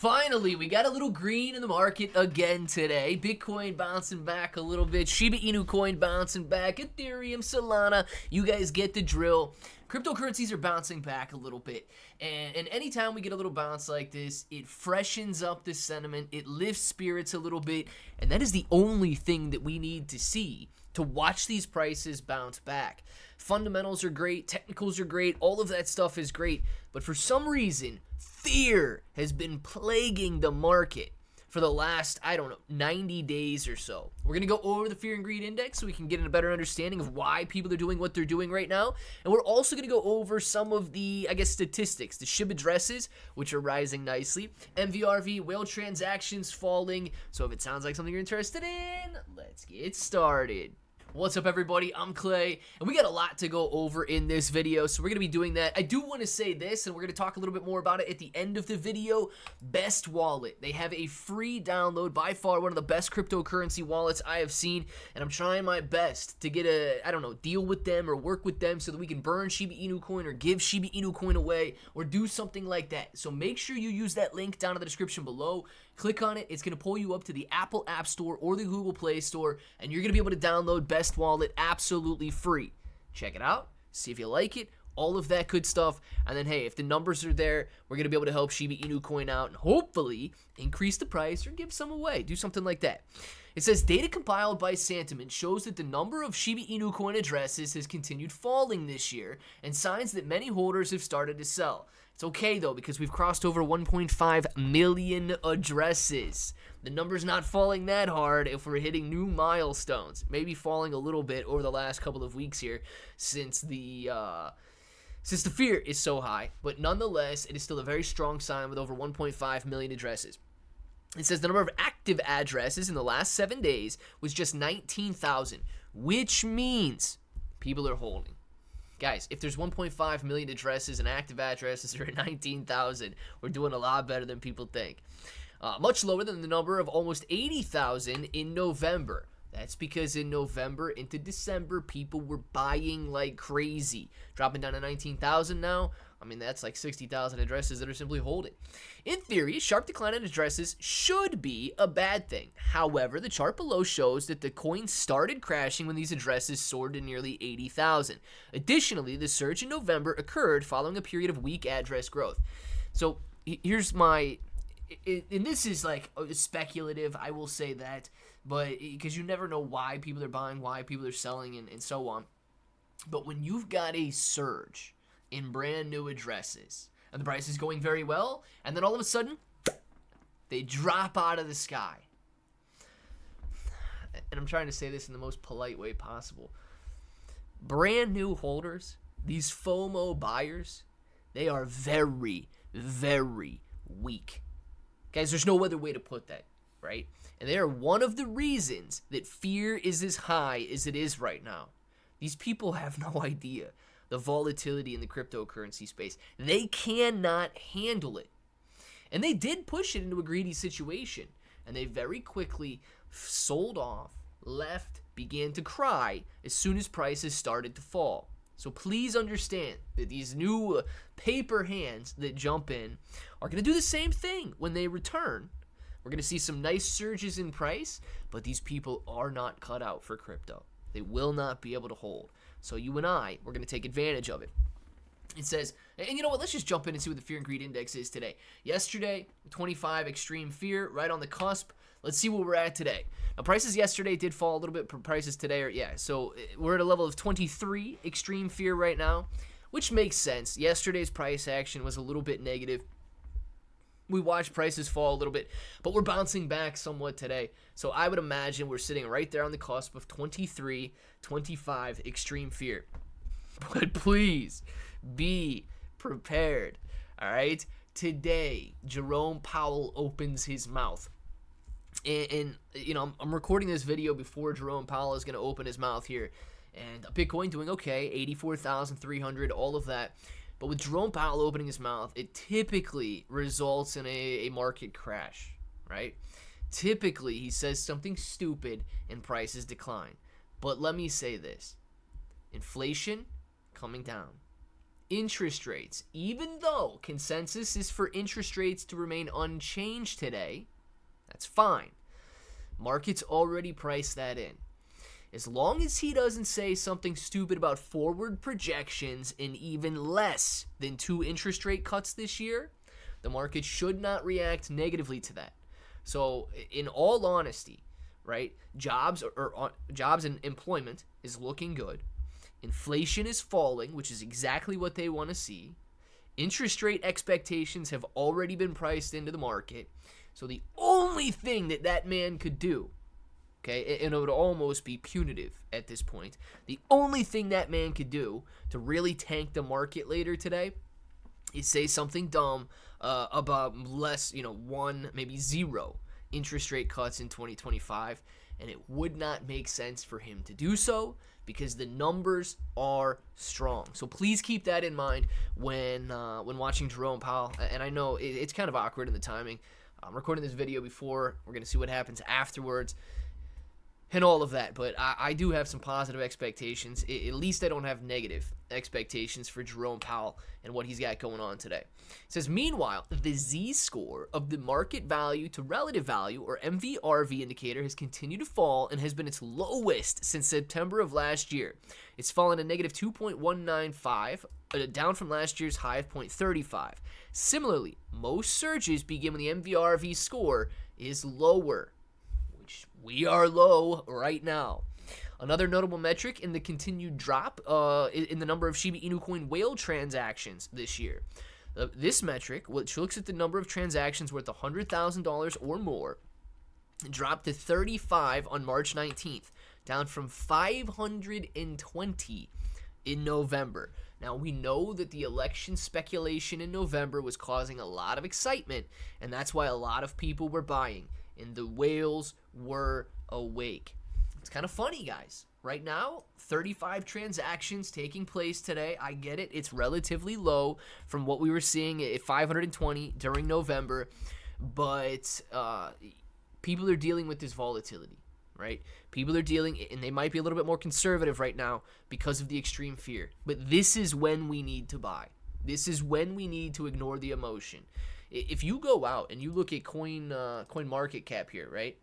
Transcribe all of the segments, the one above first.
Finally, we got a little green in the market again today. Bitcoin bouncing back a little bit. Shiba Inu coin bouncing back. Ethereum, Solana. You guys get the drill. Cryptocurrencies are bouncing back a little bit. And anytime we get a little bounce like this, it freshens up the sentiment. It lifts spirits a little bit. And that is the only thing that we need to see to watch these prices bounce back. Fundamentals are great. Technicals are great. All of that stuff is great. But for some reason, fear has been plaguing the market for the last, 90 days or so. We're going to go over the Fear and Greed Index so we can get a better understanding of why people are doing what they're doing right now. And we're also going to go over some of the, statistics. The SHIB addresses, which are rising nicely. MVRV, whale transactions falling. So if it sounds like something you're interested in, let's get started. What's up, everybody? I'm Clay, and we got a lot to go over in this video, so we're going to be doing that. I do want to say this, and we're going to talk a little bit more about it at the end of the video. Best Wallet. They have a free download, by far one of the best cryptocurrency wallets I have seen, and I'm trying my best to get a, deal with them or work with them so that we can burn Shiba Inu coin or give Shiba Inu coin away or do something like that. So make sure you use that link down in the description below. Click on it. It's going to pull you up to the Apple App Store or the Google Play Store, and you're going to be able to download Best Wallet absolutely free. Check it out. See if you like it. All of that good stuff. And then, hey, if the numbers are there, we're going to be able to help Shiba Inu coin out and hopefully increase the price or give some away. Do something like that. It says, data compiled by Sentiment shows that the number of Shiba Inu coin addresses has continued falling this year, and signs that many holders have started to sell. It's okay, though, because we've crossed over 1.5 million addresses. The number's not falling that hard if we're hitting new milestones. Maybe falling a little bit over the last couple of weeks here since the fear is so high. But nonetheless, it is still a very strong sign with over 1.5 million addresses. It says the number of active addresses in the last 7 days was just 19,000, which means people are holding. Guys, if there's 1.5 million addresses and active addresses are at 19,000, we're doing a lot better than people think. Much lower than the number of almost 80,000 in November. That's because in November into December, people were buying like crazy. Dropping down to 19,000 now. That's like 60,000 addresses that are simply holding. In theory, a sharp decline in addresses should be a bad thing. However, the chart below shows that the coin started crashing when these addresses soared to nearly 80,000. Additionally, the surge in November occurred following a period of weak address growth. So here's my... And this is like speculative, I will say that, but because you never know why people are buying, why people are selling, and so on. But when you've got a surge in brand new addresses and the price is going very well, and then all of a sudden they drop out of the sky, and I'm trying to say this in the most polite way possible, brand new holders, these FOMO buyers, they are very, very weak. Guys, there's no other way to put that, right? And they are one of the reasons that fear is as high as it is right now. These people have no idea the volatility in the cryptocurrency space. They cannot handle it. And they did push it into a greedy situation. And they very quickly sold off, left, began to cry as soon as prices started to fall. So please understand that these new paper hands that jump in are going to do the same thing when they return. We're going to see some nice surges in price, but these people are not cut out for crypto. They will not be able to hold. So you and I, we're going to take advantage of it. It says, and you know what, let's just jump in and see what the Fear and Greed Index is today. Yesterday, 25 extreme fear, right on the cusp. Let's see where we're at today. Now, prices yesterday did fall a little bit. Prices today so we're at a level of 23 extreme fear right now, which makes sense. Yesterday's price action was a little bit negative. We watched prices fall a little bit, but we're bouncing back somewhat today. So I would imagine we're sitting right there on the cusp of 23, 25 extreme fear. But please be prepared, all right? Today, Jerome Powell opens his mouth. And I'm recording this video before Jerome Powell is going to open his mouth here. And Bitcoin doing okay, 84,300, all of that. But with Jerome Powell opening his mouth, it typically results in a market crash, right? Typically, he says something stupid and prices decline. But let me say this. Inflation coming down. interest rates, even though consensus is for interest rates to remain unchanged today, that's fine. Markets already priced that in. As long as he doesn't say something stupid about forward projections and even less than 2 interest rate cuts this year, the market should not react negatively to that. So, in all honesty, right, jobs and employment is looking good. Inflation is falling, which is exactly what they want to see. Interest rate expectations have already been priced into the market. So the only thing that man could do, okay, and it would almost be punitive at this point, the only thing that man could do to really tank the market later today is say something dumb about less, 1, maybe 0 interest rate cuts in 2025, and it would not make sense for him to do so because the numbers are strong. So please keep that in mind when watching Jerome Powell. And I know it's kind of awkward in the timing. I'm recording this video before. We're going to see what happens afterwards and all of that. But I do have some positive expectations. At least I don't have negative expectations for Jerome Powell and what he's got going on today. It says, meanwhile, the Z-score of the market value to relative value, or MVRV indicator, has continued to fall and has been its lowest since September of last year. It's fallen to negative 2.195, down from last year's high of 0.35. Similarly, most surges begin when the MVRV score is lower, which we are low right now. Another notable metric in the continued drop in the number of Shiba Inu coin whale transactions this year. This metric, which looks at the number of transactions worth $100,000 or more, dropped to 35 on March 19th, down from 520 in November. Now, we know that the election speculation in November was causing a lot of excitement, and that's why a lot of people were buying, and the whales were awake. It's kind of funny, guys. Right now, 35 transactions taking place today. I get it. It's relatively low from what we were seeing at 520 during November, but people are dealing with this volatility, right? People are dealing, and they might be a little bit more conservative right now because of the extreme fear. But this is when we need to buy. This is when we need to ignore the emotion. If you go out and you look at coin market cap here, right?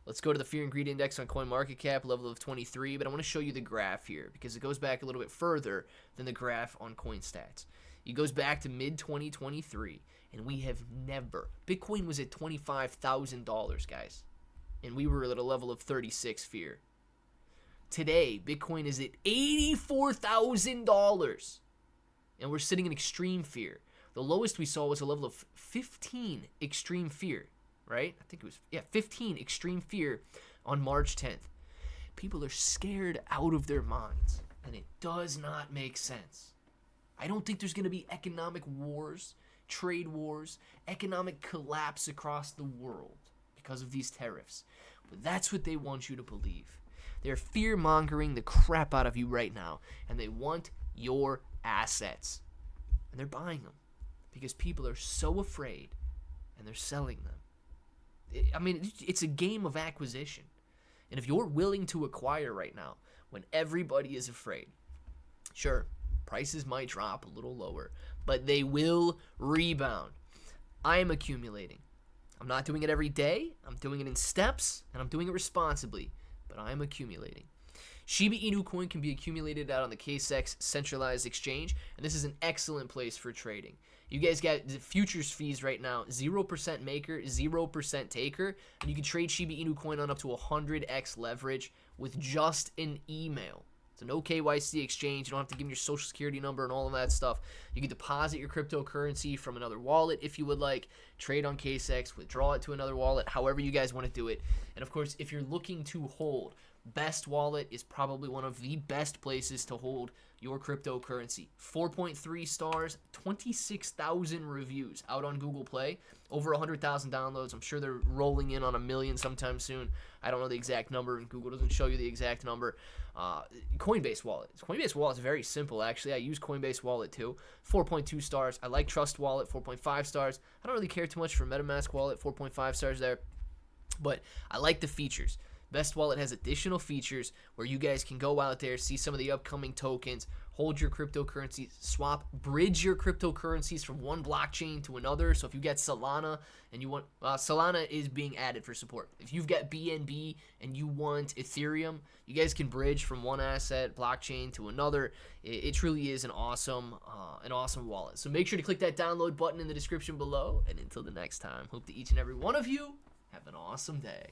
Let's go to the Fear and Greed Index on CoinMarketCap, level of 23, but I want to show you the graph here because it goes back a little bit further than the graph on CoinStats. It goes back to mid-2023, and we have never... Bitcoin was at $25,000, guys, and we were at a level of 36 Fear. Today, Bitcoin is at $84,000, and we're sitting in extreme fear. The lowest we saw was a level of 15 extreme fear. Right? I think it was, 15 extreme fear on March 10th. People are scared out of their minds, and it does not make sense. I don't think there's going to be economic wars, trade wars, economic collapse across the world because of these tariffs. But that's what they want you to believe. They're fear-mongering the crap out of you right now, and they want your assets. And they're buying them because people are so afraid, and they're selling them. I mean, it's a game of acquisition. And if you're willing to acquire right now, when everybody is afraid, sure, prices might drop a little lower, but they will rebound. I am accumulating. I'm not doing it every day. I'm doing it in steps, and I'm doing it responsibly, but I am accumulating. Shiba Inu coin can be accumulated out on the KSEX centralized exchange, and this is an excellent place for trading. You guys got the futures fees right now, 0% maker, 0% taker, and you can trade Shiba Inu coin on up to 100x leverage with just an email. It's an OKYC exchange. You don't have to give them your social security number and all of that stuff. You can deposit your cryptocurrency from another wallet if you would like, trade on KSEX, withdraw it to another wallet, however you guys want to do it. And of course, if you're looking to hold, Best Wallet is probably one of the best places to hold your cryptocurrency. 4.3 stars, 26,000 reviews out on Google Play, over 100,000 downloads. I'm sure they're rolling in on 1 million sometime soon. I don't know the exact number, and Google doesn't show you the exact number. Coinbase Wallet. Coinbase Wallet is very simple, actually. I use Coinbase Wallet too. 4.2 stars. I like Trust Wallet, 4.5 stars. I don't really care too much for MetaMask Wallet, 4.5 stars there. But I like the features. Best Wallet has additional features where you guys can go out there, see some of the upcoming tokens, hold your cryptocurrencies, swap, bridge your cryptocurrencies from one blockchain to another. So if you get Solana and you want, Solana is being added for support. If you've got BNB and you want Ethereum, you guys can bridge from one asset blockchain to another. It truly is an awesome wallet. So make sure to click that download button in the description below. And until the next time, hope that each and every one of you have an awesome day.